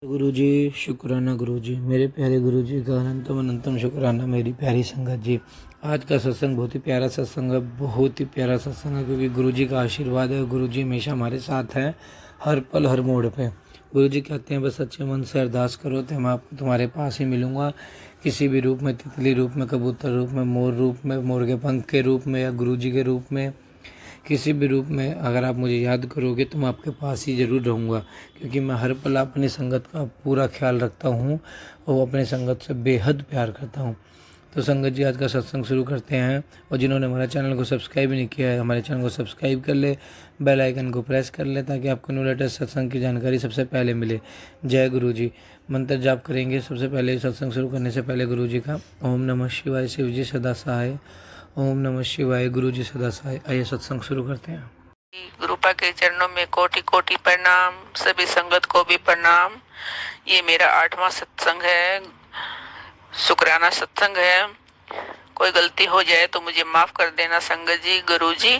गुरु जी शुक्राना गुरु जी, मेरे प्यारे गुरु जी का अनंतम अनंतम शुक्राना। मेरी प्यारी संगत जी, आज का सत्संग बहुत ही प्यारा सत्संग है, बहुत ही प्यारा सत्संग है, क्योंकि गुरु जी का आशीर्वाद है। गुरु जी हमेशा हमारे साथ हैं, हर पल हर मोड़ पे। गुरु जी कहते हैं बस सच्चे मन से अरदास करो तो मैं आपको तुम्हारे पास ही मिलूंगा, किसी भी रूप में, तितली रूप में, कबूतर रूप में, मोर रूप में, मोर के पंख के रूप में, या गुरु जी के रूप में, किसी भी रूप में अगर आप मुझे याद करोगे तो मैं आपके पास ही ज़रूर रहूँगा, क्योंकि मैं हर पल अपनी संगत का पूरा ख्याल रखता हूँ और अपनी संगत से बेहद प्यार करता हूँ। तो संगत जी, आज का सत्संग शुरू करते हैं। और जिन्होंने हमारे चैनल को सब्सक्राइब नहीं किया है, हमारे चैनल को सब्सक्राइब कर ले, बेल आइकन को प्रेस कर ले, ताकि आपको न्यू लेटेस्ट सत्संग की जानकारी सबसे पहले मिले। जय गुरु जी। मंत्र जाप करेंगे सबसे पहले सत्संग शुरू करने से पहले गुरु जी का। ओम नमः शिवाय, शिव जी सदा सहाय। ओम नमः शिवाय, गुरु जी सदा सहाय। आइए सत्संग शुरू करते हैं। गुरुपा के चरणों में कोटि कोटि प्रणाम, सभी संगत को भी प्रणाम। ये मेरा 8वां सत्संग है, शुक्राना सत्संग है। कोई गलती हो जाए तो मुझे माफ कर देना संगत जी। गुरु जी,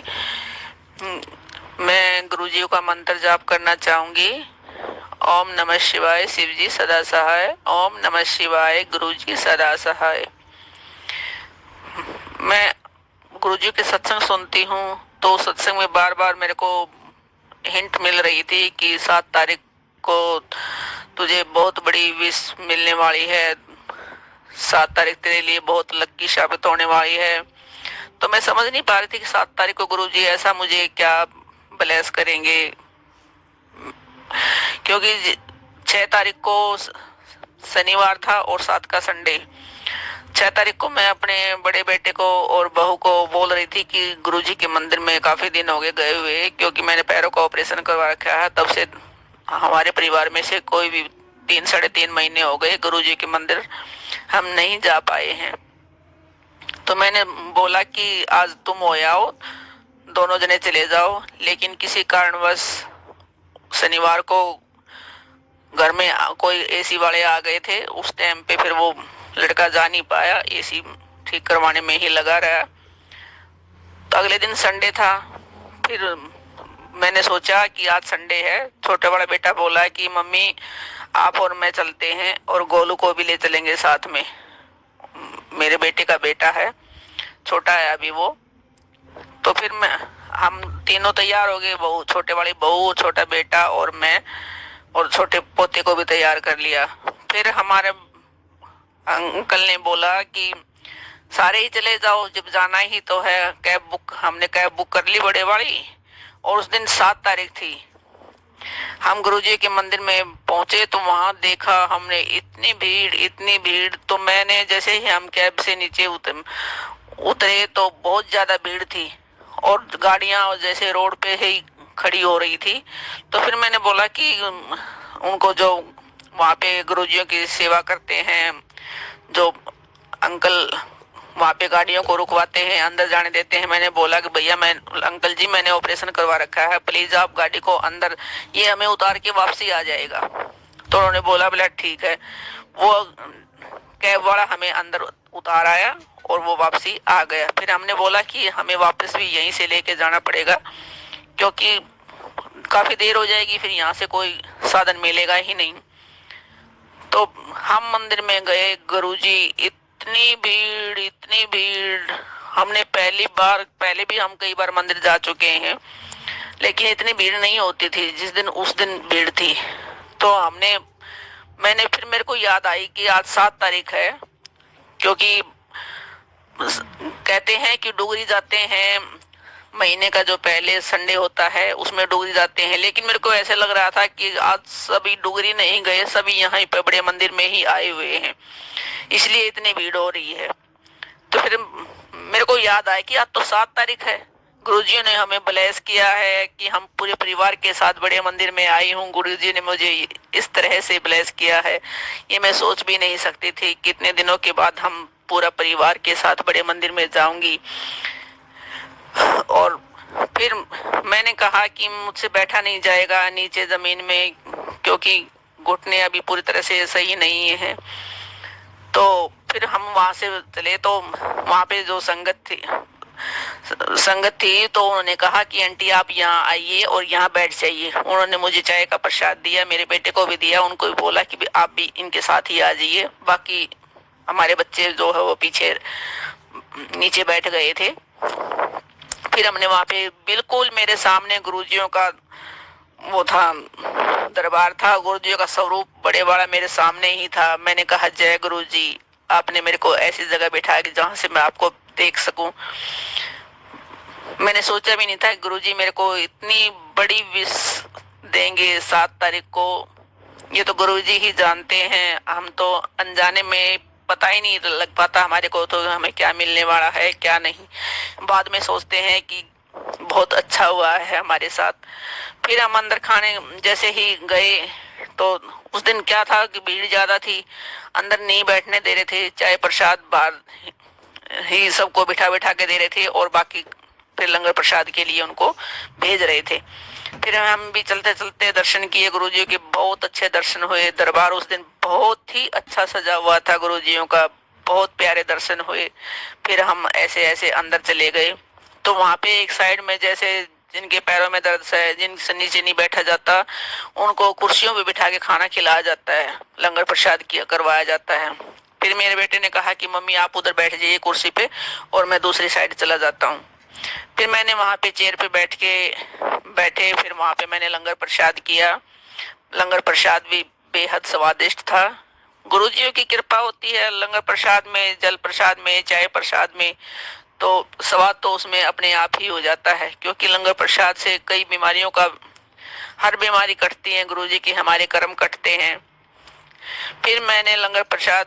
मैं गुरु जी का मंत्र जाप करना चाहूंगी। ओम नमः शिवाय, शिव जी सदा सहाय। ओम नमः शिवाय, गुरु जी सदा सहाय। मैं गुरु जी के सत्संग सुनती हूँ तो सत्संग में बार बार मेरे को हिंट मिल रही थी कि 7 तारीख को तुझे बहुत बड़ी विश मिलने वाली है, 7 तारीख तेरे लिए बहुत लक्की साबित होने वाली है। तो मैं समझ नहीं पा रही थी कि 7 तारीख को गुरु जी ऐसा मुझे क्या ब्लेस करेंगे, क्योंकि 6 तारीख को शनिवार था और 7 का संडे। 6 तारीख को मैं अपने बड़े बेटे को और बहू को बोल रही थी कि गुरुजी के मंदिर में काफी दिन हो गए हुए, क्योंकि मैंने पैरों का ऑपरेशन करवा रखा है। तब से हमारे परिवार में से कोई भी 3 साढ़े 3 महीने हो गए गुरुजी के मंदिर हम नहीं जा पाए हैं। तो मैंने बोला कि आज तुम हो आओ, दोनों जने चले जाओ। लेकिन किसी कारणवश शनिवार को घर में कोई एसी वाले आ गए थे, उस टाइम पे फिर वो लड़का जा नहीं पाया, एसी ठीक करवाने में ही लगा रहा। तो अगले दिन संडे था। फिर मैंने सोचा कि आज संडे है। छोटा वाला बेटा बोला कि मम्मी आप और मैं चलते हैं और गोलू को भी ले चलेंगे साथ में। मेरे बेटे का बेटा है, छोटा है अभी वो। तो फिर हम तीनों तैयार हो गए, बहू, छोटे वाली बहू, छोटा बेटा और मैं, और छोटे पोते को भी तैयार कर लिया। फिर हमारे अंकल ने बोला कि सारे ही चले जाओ, जब जाना ही तो है। हमने कैब बुक कर ली बड़े वाली, और उस दिन 7 तारीख थी। हम गुरुजी के मंदिर में पहुंचे तो वहां देखा हमने इतनी भीड़। तो मैंने जैसे ही हम कैब से नीचे उतरे तो बहुत ज्यादा भीड़ थी, और गाड़ियां जैसे रोड पे ही खड़ी हो रही थी। तो फिर मैंने बोला कि उनको, जो वहां पे गुरुजियों की सेवा करते हैं, जो अंकल वहां पे गाड़ियों को रुकवाते हैं, अंदर जाने देते हैं, मैंने बोला कि भैया, मैं अंकल जी मैंने ऑपरेशन करवा रखा है, प्लीज आप गाड़ी को अंदर, ये हमें उतार के वापसी आ जाएगा। तो उन्होंने बोला बोला ठीक है। वो कैब वाला हमें अंदर उतार आया और वो वापसी आ गया। फिर हमने बोला कि हमें वापस भी यहीं से लेके जाना पड़ेगा, क्योंकि काफी देर हो जाएगी, फिर यहाँ से कोई साधन मिलेगा ही नहीं। तो हम मंदिर में गए, गुरुजी, इतनी भीड़। हमने पहले भी हम कई बार मंदिर जा चुके हैं, लेकिन इतनी भीड़ नहीं होती थी जिस दिन, उस दिन भीड़ थी। तो फिर मेरे को याद आई कि आज 7 तारीख है, क्योंकि कहते हैं कि डुगरी जाते हैं, महीने का जो पहले संडे होता है उसमें डुगरी जाते हैं। लेकिन मेरे को ऐसे लग रहा था कि आज सभी डुगरी नहीं गए, सभी यहाँ पे बड़े मंदिर में ही आए हुए हैं, इसलिए इतनी भीड़ हो रही है। तो फिर मेरे को याद आया कि आज तो 7 तारीख है, गुरुजी ने हमें ब्लेस किया है कि हम पूरे परिवार के साथ बड़े मंदिर में आई हूँ। गुरुजी ने मुझे इस तरह से ब्लेस किया है, ये मैं सोच भी नहीं सकती थी। कितने दिनों के बाद हम पूरा परिवार के साथ बड़े मंदिर में जाऊंगी। और फिर मैंने कहा कि मुझसे बैठा नहीं जाएगा नीचे जमीन में, क्योंकि घुटने अभी पूरी तरह से सही नहीं है। तो फिर हम वहां से चले, तो वहां पे जो संगत थी, संगत थी, तो उन्होंने कहा कि आंटी आप यहाँ आइए और यहाँ बैठ जाइए। उन्होंने मुझे चाय का प्रसाद दिया, मेरे बेटे को भी दिया, उनको भी बोला कि आप भी इनके साथ ही आ जाइए। बाकी हमारे बच्चे जो है वो पीछे नीचे बैठ गए थे। फिर हमने वहां पे बिल्कुल मेरे सामने गुरुजियों का वो था, दरबार था, गुरुजियों का स्वरूप बड़े बड़ा मेरे सामने ही था। मैंने कहा जय गुरुजी, आपने मेरे को ऐसी जगह बैठाया कि जहां से मैं आपको देख सकूं। मैंने सोचा भी नहीं था कि गुरुजी मेरे को इतनी बड़ी विश देंगे 7 तारीख को। ये तो गुरुजी ही जानते हैं, हम तो अनजाने में पता ही नहीं लग पाता हमारे को तो हमें क्या मिलने वाला है क्या नहीं। बाद में सोचते हैं कि बहुत अच्छा हुआ है हमारे साथ। फिर हम अंदर खाने जैसे ही गए तो उस दिन क्या था कि भीड़ ज्यादा थी, अंदर नहीं बैठने दे रहे थे, चाय प्रसाद बाहर ही सबको बिठा बिठा के दे रहे थे और बाकी फिर लंगर प्रसाद के लिए उनको भेज रहे थे। फिर हम भी चलते चलते दर्शन किए गुरुजियों के, बहुत अच्छे दर्शन हुए। दरबार उस दिन बहुत ही अच्छा सजा हुआ था गुरुजियों का, बहुत प्यारे दर्शन हुए। फिर हम ऐसे ऐसे अंदर चले गए तो वहां पे एक साइड में जैसे जिनके पैरों में दर्द है, जिनसे नीचे नहीं बैठा जाता, उनको कुर्सियों पे बिठा के खाना खिलाया जाता है, लंगर प्रसाद किया करवाया जाता है। फिर मेरे बेटे ने कहा कि मम्मी आप उधर बैठ जाइए कुर्सी पे और मैं दूसरी साइड चला जाता हूँ। फिर मैंने वहां पे चेयर पे बैठे, फिर वहां पे मैंने लंगर प्रसाद किया। लंगर प्रसाद भी बेहद स्वादिष्ट था। गुरुजियों की कृपा होती है लंगर प्रसाद में, जल प्रसाद में, चाय प्रसाद में, तो स्वाद तो उसमें अपने आप ही हो जाता है, क्योंकि लंगर प्रसाद से कई बीमारियों का, हर बीमारी कटती है गुरुजी की, हमारे कर्म कटते हैं। फिर मैंने लंगर प्रसाद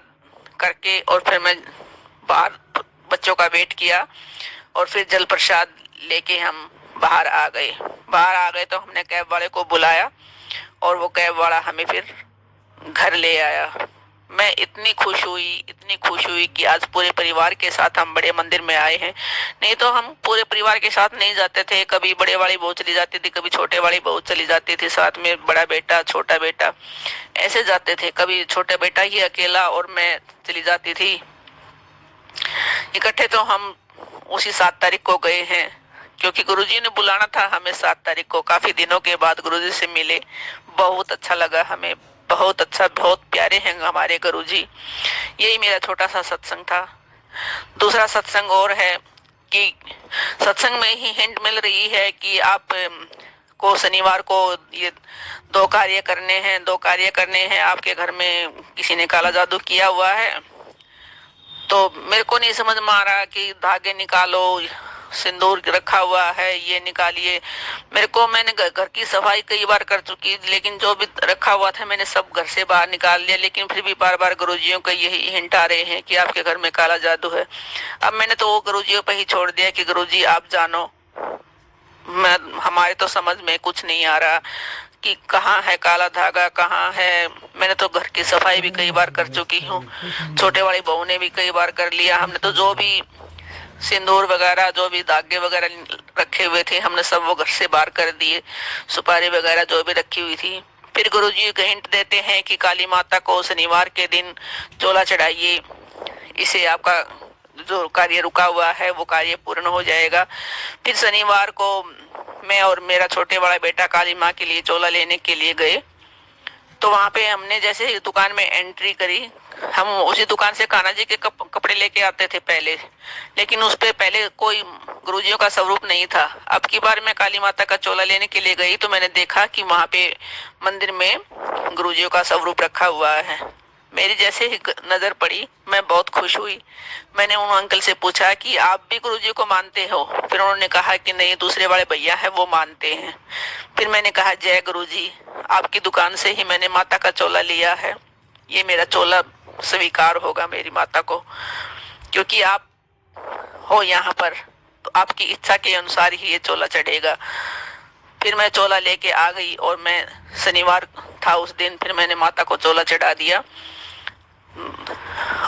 करके और फिर मैं बाहर बच्चों का वेट किया और फिर जल प्रसाद लेके हम बाहर आ गए। बाहर आ गए तो हमने कैब वाले को बुलाया और वो कैब वाला हमें फिर घर ले आया। मैं इतनी खुश हुई कि आज पूरे परिवार के साथ हम बड़े मंदिर में आए हैं। नहीं तो हम पूरे परिवार के साथ नहीं जाते थे, कभी बड़े वाली बहू चली जाती थी, कभी छोटे वाली बहू चली जाती थी, साथ में बड़ा बेटा छोटा बेटा ऐसे जाते थे, कभी छोटा बेटा ही अकेला और मैं चली जाती थी। इकट्ठे तो हम उसी 7 तारीख को गए हैं, क्योंकि गुरुजी ने बुलाना था हमें 7 तारीख को। काफी दिनों के बाद गुरुजी से मिले, बहुत अच्छा लगा हमें, बहुत अच्छा, बहुत प्यारे हैं हमारे गुरुजी। यही मेरा छोटा सा सत्संग था। दूसरा सत्संग और है कि सत्संग में ही हिंट मिल रही है कि आप को शनिवार को ये 2 कार्य करने हैं। आपके घर में किसी ने काला जादू किया हुआ है, तो मेरे को नहीं समझ में आ रहा कि धागे निकालो, सिंदूर रखा हुआ है ये निकालिए। मैंने घर की सफाई कई बार कर चुकी, लेकिन जो भी रखा हुआ था मैंने सब घर से बाहर निकाल लिया, लेकिन फिर भी बार बार गुरुजियों का यही हिंट आ रहे हैं कि आपके घर में काला जादू है। अब मैंने तो वो गुरुजियों पे ही छोड़ दिया कि गुरुजी आप जानो, हमारे तो समझ में कुछ नहीं आ रहा कि कहाँ है काला धागा, कहाँ है। मैंने तो घर की सफाई भी कई बार कर चुकी हूँ, छोटे वाली बहू ने भी कई बार कर लिया। हमने तो जो भी सिंदूर वगैरह, जो भी धागे वगैरह रखे हुए थे, हमने सब वो घर से बाहर कर दिए, सुपारी वगैरह जो भी रखी हुई थी। फिर गुरुजी एक हिंट देते हैं कि काली माता को शनिवार के दिन चोला चढ़ाइए, इसे आपका जो कार्य रुका हुआ है वो कार्य पूर्ण हो जाएगा। फिर शनिवार को मैं और मेरा छोटे वाला बेटा काली माँ के लिए चोला लेने के लिए गए। तो वहां पे हमने जैसे दुकान में एंट्री करी, हम उसी दुकान से कान्हा जी के कपड़े लेके आते थे पहले, लेकिन उस पे पहले कोई गुरुजियों का स्वरूप नहीं था। अब की बार मैं काली माता का चोला लेने के लिए गई तो मैंने देखा कि वहां पे मंदिर में गुरुजियों का स्वरूप रखा हुआ है। मेरी जैसे ही नजर पड़ी मैं बहुत खुश हुई। मैंने उन अंकल से पूछा कि आप भी गुरुजी को मानते हो? फिर उन्होंने कहा कि नहीं, दूसरे वाले भैया है वो मानते हैं। फिर मैंने कहा जय गुरुजी, आपकी दुकान से ही मैंने माता का चोला लिया है, ये मेरा चोला स्वीकार होगा मेरी माता को, क्योंकि आप हो यहाँ पर, तो आपकी इच्छा के अनुसार ही ये चोला चढ़ेगा। फिर मैं चोला लेके आ गई और मैं शनिवार था उस दिन, फिर मैंने माता को चोला चढ़ा दिया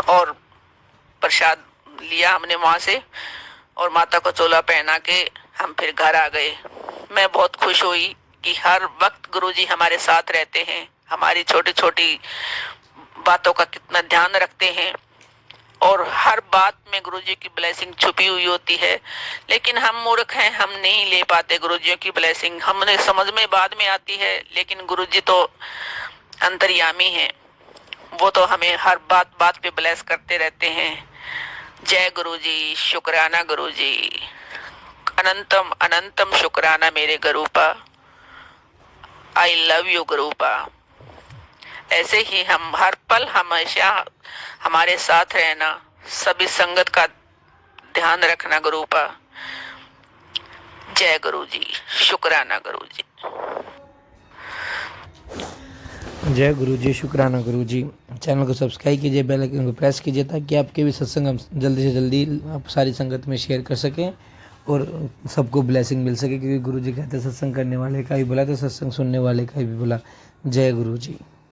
और प्रसाद लिया हमने वहां से और माता को चोला पहना के हम फिर घर आ गए। मैं बहुत खुश हुई कि हर वक्त गुरुजी हमारे साथ रहते हैं, हमारी छोटी छोटी बातों का कितना ध्यान रखते हैं और हर बात में गुरुजी की ब्लेसिंग छुपी हुई होती है, लेकिन हम मूर्ख हैं, हम नहीं ले पाते गुरुजियों की ब्लेसिंग। हमने समझ में बाद में आती है, लेकिन गुरुजी तो अंतर्यामी हैं, वो तो हमें हर बात बात पे ब्लेस करते रहते हैं। जय गुरुजी, शुक्राना गुरुजी, अनंतम अनंतम शुक्राना मेरे गुरुपा, आई लव यू गुरुपा। ऐसे ही हम हर पल हमेशा हमारे साथ रहना, सभी संगत का ध्यान रखना गुरुपा। जय गुरुजी, शुक्राना गुरुजी। जय गुरुजी, शुक्राना गुरुजी। चैनल को सब्सक्राइब कीजिए, बेल आइकन को प्रेस कीजिए ताकि आपके भी सत्संग हम जल्दी से जल्दी आप सारी संगत में शेयर कर सकें और सबको ब्लेसिंग मिल सके, क्योंकि गुरुजी कहते हैं सत्संग करने वाले का ही भला तो सत्संग सुनने वाले का भी भला। जय गुरुजी।